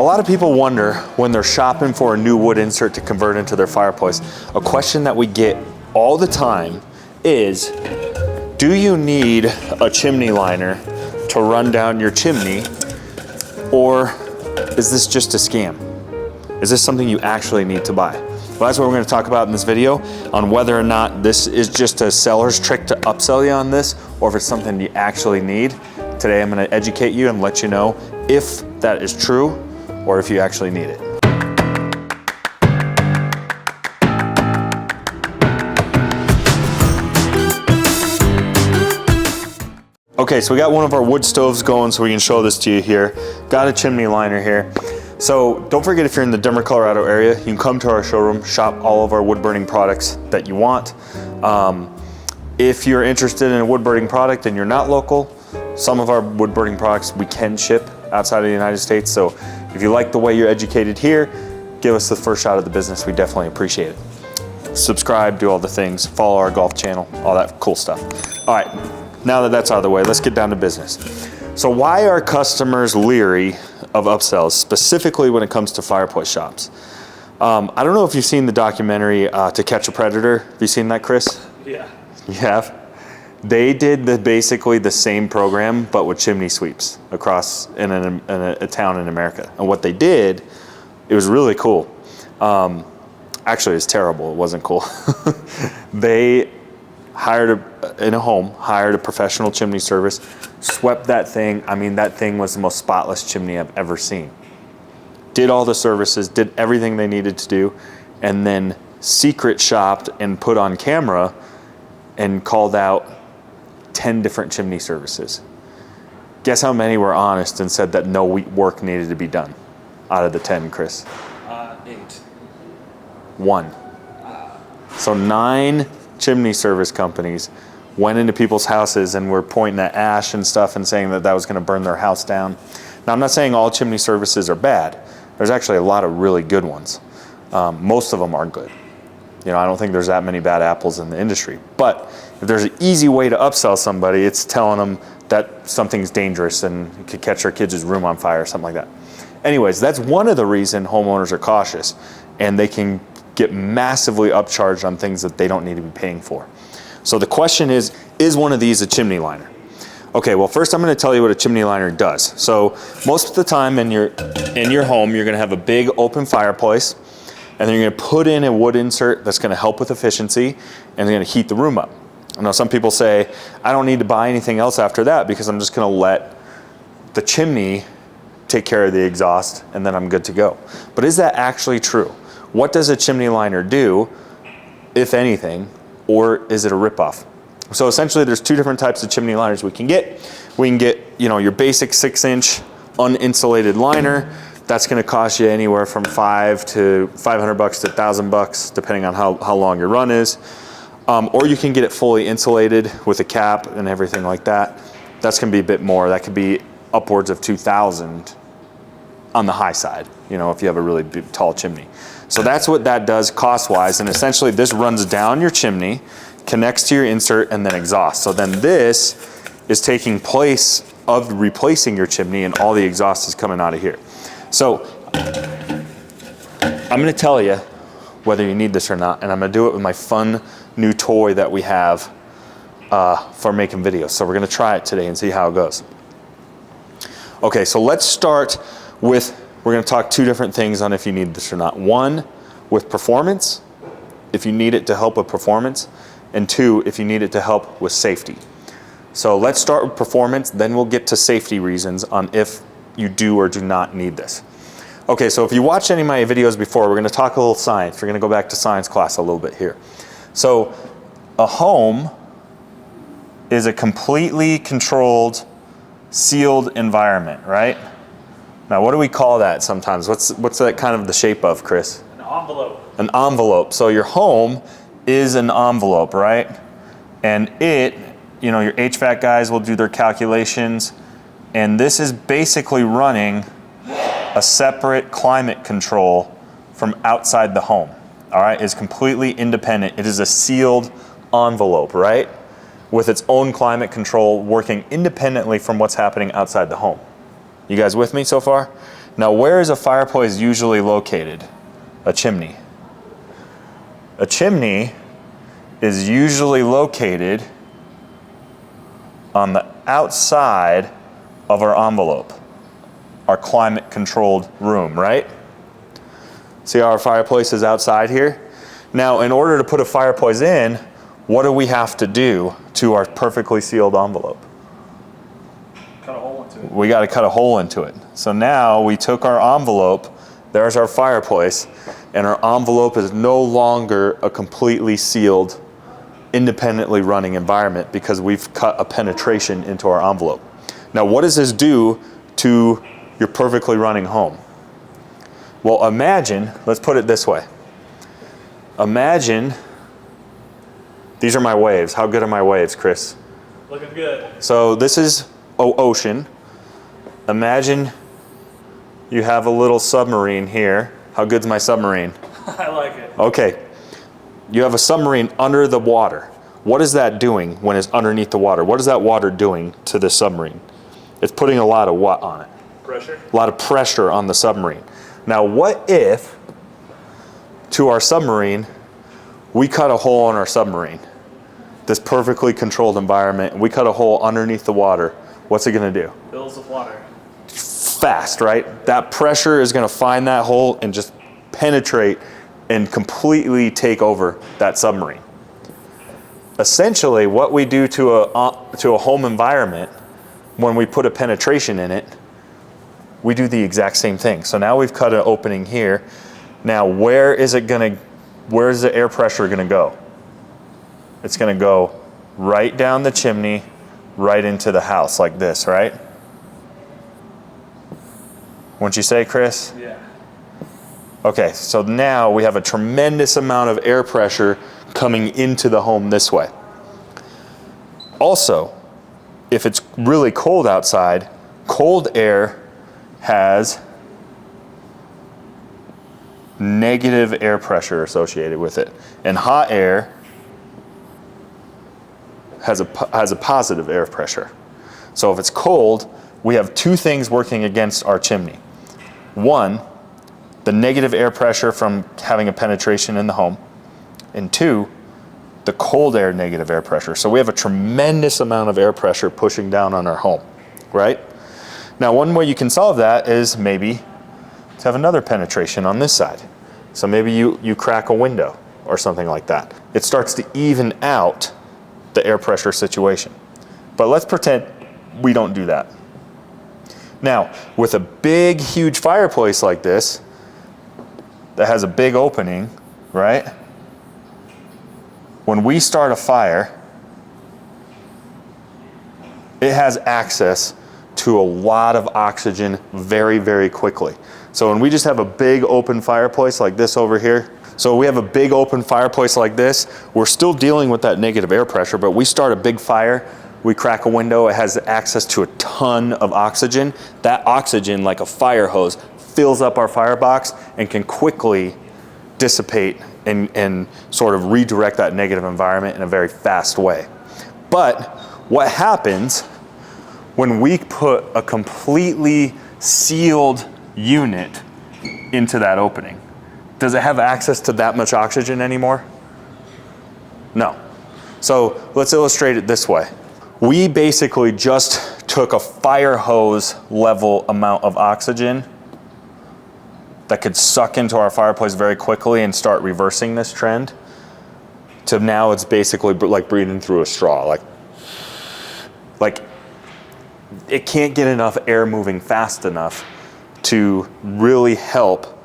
A lot of people wonder when they're shopping for a new wood insert to convert into their fireplace. A question that we get all the time is, do you need a chimney liner to run down your chimney, or is this just a scam? Is this something you actually need to buy? Well, that's what we're going to talk about in this video, on whether or not this is just a seller's trick to upsell you on this, or if it's something you actually need. Today I'm going to educate you and let you know if that is true or if you actually need it. Okay, so we got one of our wood stoves going, so we can show this to you here. Got a chimney liner here. So don't forget, if you're in the Denver, Colorado area, you can come to our showroom, shop all of our wood burning products that you want. If you're interested in a wood burning product and you're not local, some of our wood burning products we can ship outside of the United States. So if you like the way you're educated here, give us the first shot of the business. We definitely appreciate it. Subscribe, do all the things, follow our golf channel, all that cool stuff. All right, now that that's out of the way, let's get down to business. So why are customers leery of upsells, specifically when it comes to fireplace shops? I don't know if you've seen the documentary To Catch a Predator. Have you seen that, Chris? Yeah. You have? They did basically the same program, but with chimney sweeps across in a town in America. And what they did, it was really cool. Actually, it's terrible. It wasn't cool. They hired in a home, hired a professional chimney service, swept that thing. I mean, that thing was the most spotless chimney I've ever seen. Did all the services, did everything they needed to do, and then secret shopped and put on camera and called out 10 different chimney services. Guess how many were honest and said that no work needed to be done out of the 10, Chris? 8. 1. So 9 chimney service companies went into people's houses and were pointing at ash and stuff and saying that that was going to burn their house down. Now, I'm not saying all chimney services are bad. There's actually a lot of really good ones. Most of them are good. You know, I don't think there's that many bad apples in the industry. But if there's an easy way to upsell somebody, it's telling them that something's dangerous and it could catch their kids' room on fire or something like that. Anyways, that's one of the reasons homeowners are cautious, and they can get massively upcharged on things that they don't need to be paying for. So the question is one of these a chimney liner? Okay, well, first I'm going to tell you what a chimney liner does. So most of the time in your home, you're going to have a big open fireplace, and then you're going to put in a wood insert that's going to help with efficiency, and they're going to heat the room up. I know some people say, I don't need to buy anything else after that because I'm just going to let the chimney take care of the exhaust, and then I'm good to go. But is that actually true? What does a chimney liner do, if anything, or is it a ripoff? So essentially, there's 2 different types of chimney liners we can get. We can get, you know, your basic 6-inch uninsulated liner. That's going to cost you anywhere from $500 to $1,000, depending on how long your run is. Or you can get it fully insulated with a cap and everything like that. That's going to be a bit more. That could be upwards of $2,000 on the high side, you know, if you have a really big, tall chimney. So that's what that does cost-wise. And essentially, this runs down your chimney, connects to your insert, and then exhausts. So then this is taking place of replacing your chimney, and all the exhaust is coming out of here. So I'm going to tell you whether you need this or not, and I'm going to do it with my fun new toy that we have for making videos. So we're going to try it today and see how it goes. Okay, so let's start with, we're going to talk 2 different things on if you need this or not. 1, with performance, if you need it to help with performance, and 2, if you need it to help with safety. So let's start with performance, then we'll get to safety reasons on if you do or do not need this. Okay, so if you watched any of my videos before, we're going to talk a little science. We're going to go back to science class a little bit here. So a home is a completely controlled, sealed environment, right? Now, what do we call that sometimes? What's that kind of the shape of, Chris? An envelope. An envelope. So your home is an envelope, right? And it, you know, your HVAC guys will do their calculations, and this is basically running a separate climate control from outside the home. All right, it's completely independent. It is a sealed envelope, right? With its own climate control working independently from what's happening outside the home. You guys with me so far? Now, where is a fireplace usually located? A chimney. A chimney is usually located on the outside of our envelope, our climate controlled room, right? See how our fireplace is outside here? Now, in order to put a fireplace in, what do we have to do to our perfectly sealed envelope? Cut a hole into it. We got to cut a hole into it. So now we took our envelope, there's our fireplace, and our envelope is no longer a completely sealed, independently running environment because we've cut a penetration into our envelope. Now, what does this do to your perfectly running home? Well, imagine, let's put it this way. Imagine, these are my waves. How good are my waves, Chris? Looking good. So this is ocean. Imagine you have a little submarine here. How good's my submarine? I like it. Okay. You have a submarine under the water. What is that doing when it's underneath the water? What is that water doing to the submarine? It's putting a lot of what on it? Pressure. A lot of pressure on the submarine. Now, what if, to our submarine, we cut a hole in our submarine? This perfectly controlled environment, we cut a hole underneath the water. What's it gonna do? Fills with water. Fast, right? That pressure is gonna find that hole and just penetrate and completely take over that submarine. Essentially, what we do to a home environment when we put a penetration in it, we do the exact same thing. So now we've cut an opening here. Now, where's the air pressure gonna go? It's gonna go right down the chimney, right into the house like this, right? Wouldn't you say, Chris? Yeah. Okay, so now we have a tremendous amount of air pressure coming into the home this way. Also, if it's really cold outside, cold air has negative air pressure associated with it, and hot air has a positive air pressure. So if it's cold, we have two things working against our chimney. One, the negative air pressure from having a penetration in the home, and two, the cold air negative air pressure. So we have a tremendous amount of air pressure pushing down on our home, right? Now, one way you can solve that is maybe to have another penetration on this side. So maybe you crack a window or something like that. It starts to even out the air pressure situation. But let's pretend we don't do that. Now, with a big, huge fireplace like this, that has a big opening, right? When we start a fire, it has access to a lot of oxygen very, very quickly. So when we just have a big open fireplace like this over here, so we have a big open fireplace like this, we're still dealing with that negative air pressure, but we start a big fire, we crack a window, it has access to a ton of oxygen. That oxygen, like a fire hose, fills up our firebox and can quickly dissipate and sort of redirect that negative environment in a very fast way. But what happens when we put a completely sealed unit into that opening? Does it have access to that much oxygen anymore? No. So let's illustrate it this way. We basically just took a fire hose level amount of oxygen that could suck into our fireplace very quickly and start reversing this trend to now it's basically like breathing through a straw. Like it can't get enough air moving fast enough to really help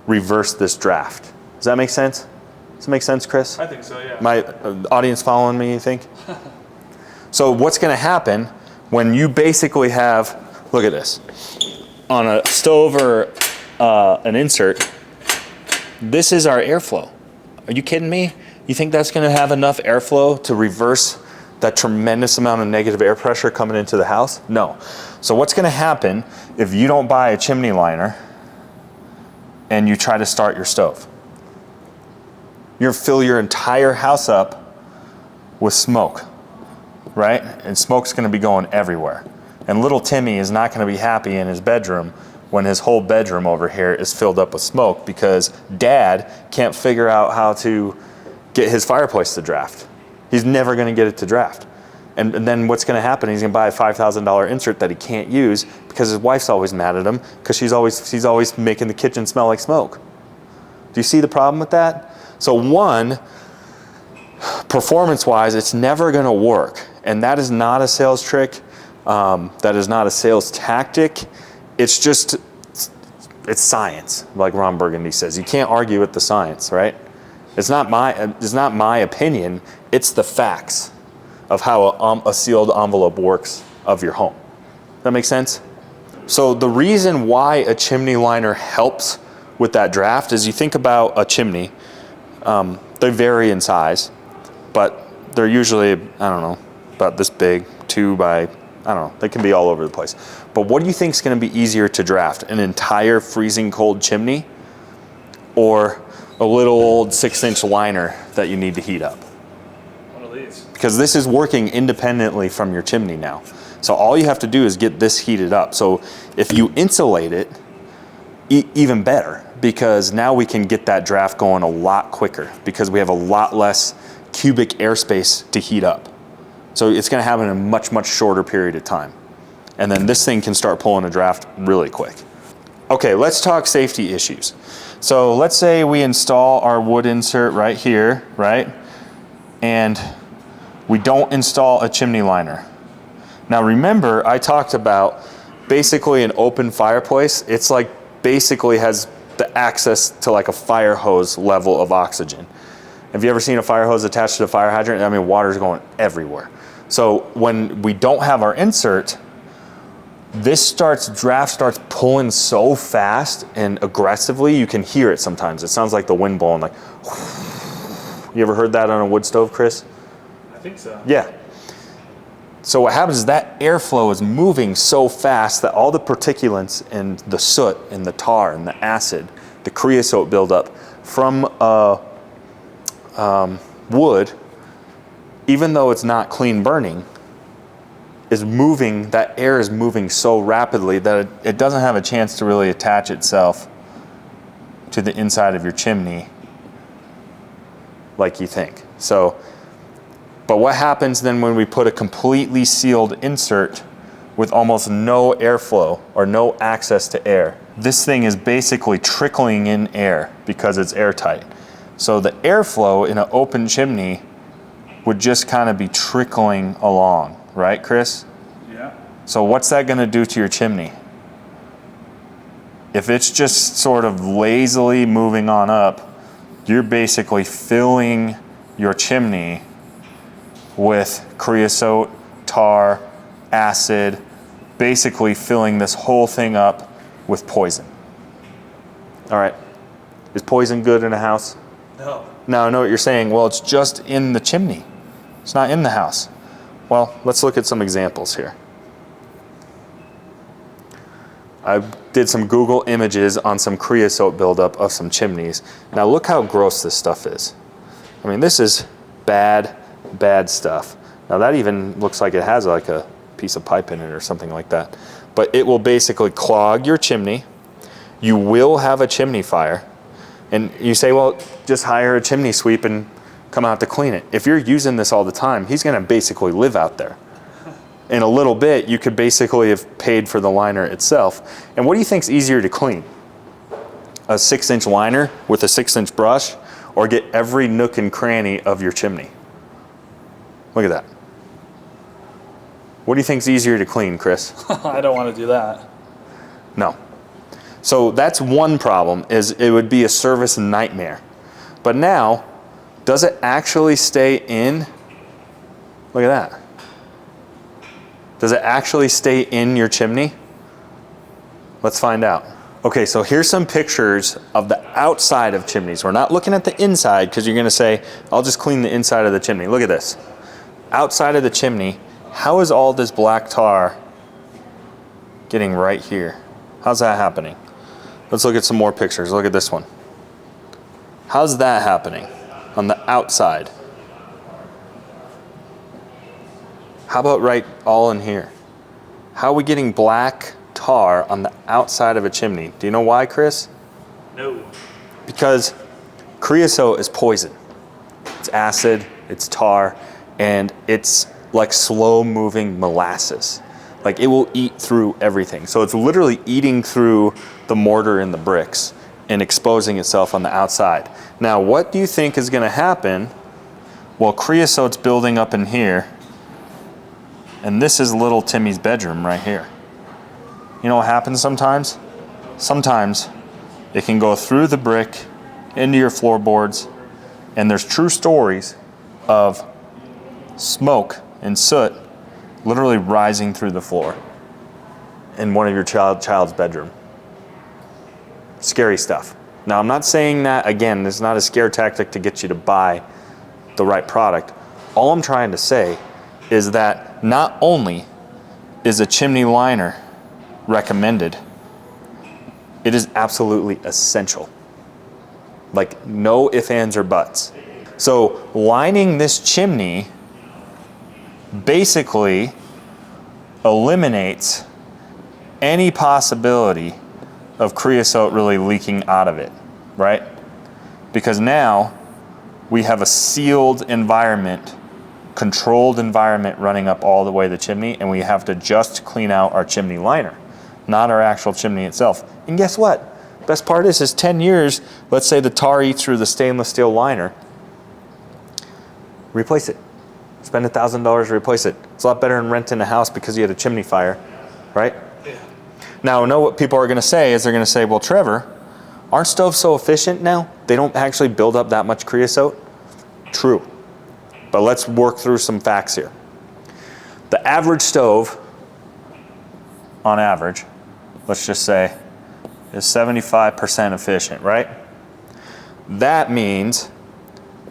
reverse this draft. Does that make sense? Does it make sense, Chris? I think so, yeah. My audience following me, you think? So what's gonna happen when you basically have, look at this, on a stove or an insert, this is our airflow. Are you kidding me? You think that's gonna have enough airflow to reverse that tremendous amount of negative air pressure coming into the house? No. So what's gonna happen if you don't buy a chimney liner and you try to start your stove? You're gonna fill your entire house up with smoke, right? And smoke's gonna be going everywhere. And little Timmy is not gonna be happy in his bedroom when his whole bedroom over here is filled up with smoke because dad can't figure out how to get his fireplace to draft. He's never going to get it to draft. And then what's going to happen? He's going to buy a $5,000 insert that he can't use because his wife's always mad at him because she's always making the kitchen smell like smoke. Do you see the problem with that? So one, performance-wise, it's never going to work. And that is not a sales trick. That is not a sales tactic. It's just, it's science, like Ron Burgundy says. You can't argue with the science, right? It's not my opinion. It's the facts of how a sealed envelope works of your home. That makes sense? So the reason why a chimney liner helps with that draft is you think about a chimney. They vary in size, but they're usually, I don't know, about this big, 2 by, I don't know, they can be all over the place. But what do you think is going to be easier to draft? An entire freezing cold chimney or a little old 6-inch liner that you need to heat up? One of these. Because this is working independently from your chimney now. So all you have to do is get this heated up. So if you insulate it, even better, because now we can get that draft going a lot quicker because we have a lot less cubic airspace to heat up. So it's going to happen in a much, much shorter period of time. And then this thing can start pulling a draft really quick. Okay, let's talk safety issues. So let's say we install our wood insert right here, right? And we don't install a chimney liner. Now remember, I talked about basically an open fireplace. It's like basically has the access to like a fire hose level of oxygen. Have you ever seen a fire hose attached to a fire hydrant? I mean, water's going everywhere. So when we don't have our insert, draft starts pulling so fast and aggressively, you can hear it sometimes. It sounds like the wind blowing, like, you ever heard that on a wood stove, Chris? I think so. Yeah. So what happens is that airflow is moving so fast that all the particulates and the soot and the tar and the acid, the creosote buildup from wood, even though it's not clean burning, is moving, that air is moving so rapidly that it doesn't have a chance to really attach itself to the inside of your chimney like you think. So, but what happens then when we put a completely sealed insert with almost no airflow or no access to air? This thing is basically trickling in air because it's airtight. So the airflow in an open chimney would just kind of be trickling along, right, Chris? Yeah. So what's that going to do to your chimney? If it's just sort of lazily moving on up, you're basically filling your chimney with creosote, tar, acid, basically filling this whole thing up with poison. All right, is poison good in a house? No. Now I know what you're saying. Well, it's just in the chimney. It's not in the house. Well, let's look at some examples here. I did some Google images on some creosote buildup of some chimneys. Now look how gross this stuff is. I mean, this is bad, bad stuff. Now that even looks like it has like a piece of pipe in it or something like that. But it will basically clog your chimney. You will have a chimney fire. And you say, well, just hire a chimney sweep and come out to clean it. If you're using this all the time, he's going to basically live out there. In a little bit, you could basically have paid for the liner itself. And what do you think is easier to clean? A 6-inch liner with a 6-inch brush, or get every nook and cranny of your chimney? Look at that. What do you think is easier to clean, Chris? I don't want to do that. No. So that's one problem, is it would be a service nightmare. But now, does it actually stay in? Look at that. Does it actually stay in your chimney? Let's find out. Okay, so here's some pictures of the outside of chimneys. We're not looking at the inside because you're gonna say, I'll just clean the inside of the chimney. Look at this. Outside of the chimney, how is all this black tar getting right here? How's that happening? Let's look at some more pictures. Look at this one. How's that happening on the outside? How about right all in here? How are we getting black tar tar on the outside of a chimney. Do you know why, Chris? No. Because creosote is poison. It's acid, it's tar, and it's like slow moving molasses. Like it will eat through everything. So it's literally eating through the mortar and the bricks and exposing itself on the outside. Now, what do you think is gonna happen? Well, creosote's building up in here, and this is little Timmy's bedroom right here. You know what happens sometimes? Sometimes it can go through the brick into your floorboards, and there's true stories of smoke and soot literally rising through the floor in one of your child's bedroom. Scary stuff. Now, I'm not saying that, again, this is not a scare tactic to get you to buy the right product. All I'm trying to say is that not only is a chimney liner recommended, it is absolutely essential. Like no ifs, ands, or buts. So lining this chimney basically eliminates any possibility of creosote really leaking out of it, right? Because now we have a sealed environment, controlled environment running up all the way the chimney, and we have to just clean out our chimney liner, not our actual chimney itself. And guess what? Best part is 10 years, let's say the tar eats through the stainless steel liner, replace it. Spend $1,000 to replace it. It's a lot better than renting a house because you had a chimney fire, right? Yeah. Now, I know what people are gonna say is they're gonna say, well, Trevor, aren't stoves so efficient now? They don't actually build up that much creosote? True, but let's work through some facts here. The average stove, on average, let's just say, is 75% efficient, right? That means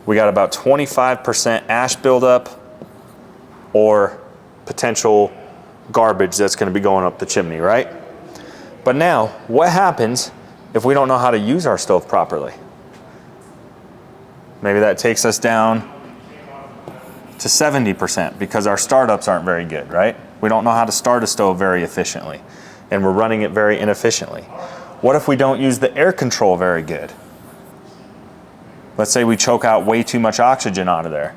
we got about 25% ash buildup or potential garbage that's gonna be going up the chimney, right? But now, what happens if we don't know how to use our stove properly? Maybe that takes us down to 70% because our startups aren't very good, right? We don't know how to start a stove very efficiently, and we're running it very inefficiently. What if we don't use the air control very good? Let's say we choke out way too much oxygen out of there.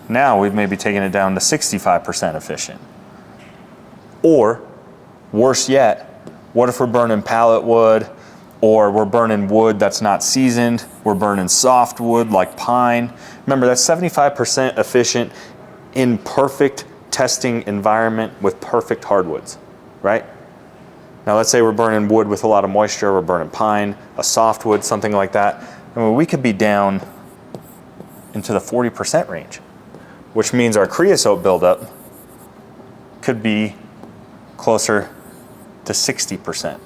Now we've maybe taken it down to 65% efficient. Or, worse yet, what if we're burning pallet wood, or we're burning wood that's not seasoned, we're burning soft wood like pine. Remember, that's 75% efficient in perfect testing environment with perfect hardwoods, right? Now let's say we're burning wood with a lot of moisture, we're burning pine, a softwood, something like that. I mean, we could be down into the 40% range, which means our creosote buildup could be closer to 60%,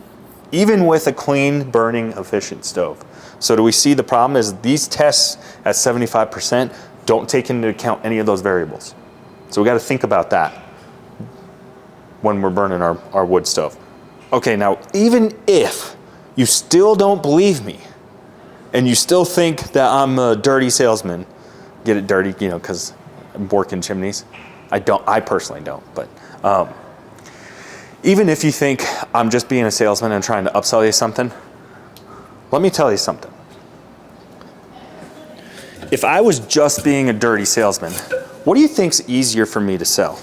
even with a clean, burning, efficient stove. So do we see the problem is these tests at 75% don't take into account any of those variables. So we got to think about that when we're burning our wood stove. Okay, now even if you still don't believe me and you still think that I'm a dirty salesman, get it dirty, you know, because I'm working chimneys. I personally don't, but even if you think I'm just being a salesman and trying to upsell you something, let me tell you something. If I was just being a dirty salesman, what do you think's easier for me to sell?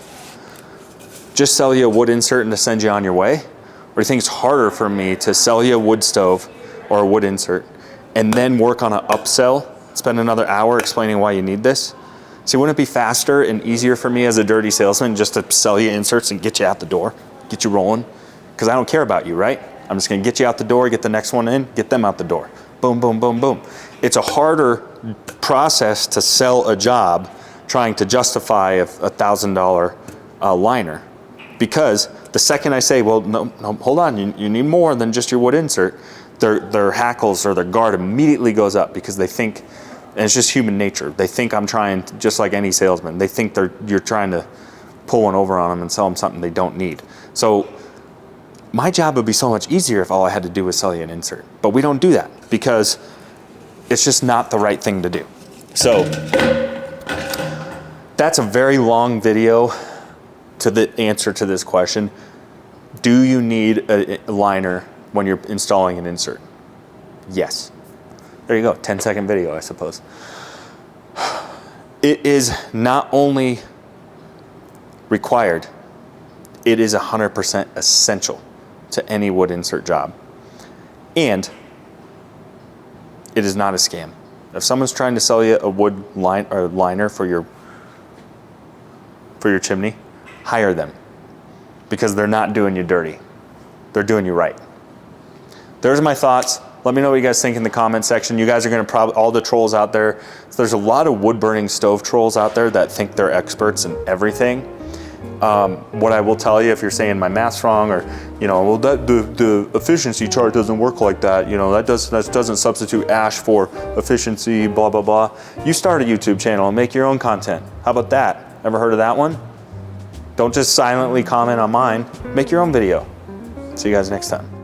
Just sell you a wood insert and to send you on your way? Or do you think it's harder for me to sell you a wood stove or a wood insert and then work on an upsell, spend another hour explaining why you need this? See, wouldn't it be faster and easier for me as a dirty salesman just to sell you inserts and get you out the door, get you rolling? Because I don't care about you, right? I'm just gonna get you out the door, get the next one in, get them out the door. Boom, boom, boom, boom. It's a harder process to sell a job trying to justify a $1,000 liner, because the second I say, well, no, hold on, you need more than just your wood insert, their hackles or their guard immediately goes up because they think, and it's just human nature, they think I'm trying, just like any salesman, they think you're trying to pull one over on them and sell them something they don't need. So my job would be so much easier if all I had to do was sell you an insert. But we don't do that because it's just not the right thing to do. So that's a very long video to the answer to this question. Do you need a liner when you're installing an insert? Yes. There you go, 10-second video, I suppose. It is not only required, it is 100% essential to any wood insert job. And it is not a scam. If someone's trying to sell you a wood liner for your chimney, hire them, because they're not doing you dirty. They're doing you right. There's my thoughts. Let me know what you guys think in the comment section. You guys are gonna all the trolls out there. There's a lot of wood burning stove trolls out there that think they're experts in everything. What I will tell you, if you're saying my math's wrong, or well, the efficiency chart doesn't work like that, that doesn't substitute ash for efficiency, blah blah blah. You start a YouTube channel and make your own content. How about that? Ever heard of that one? Don't just silently comment on mine. Make your own video. See you guys next time.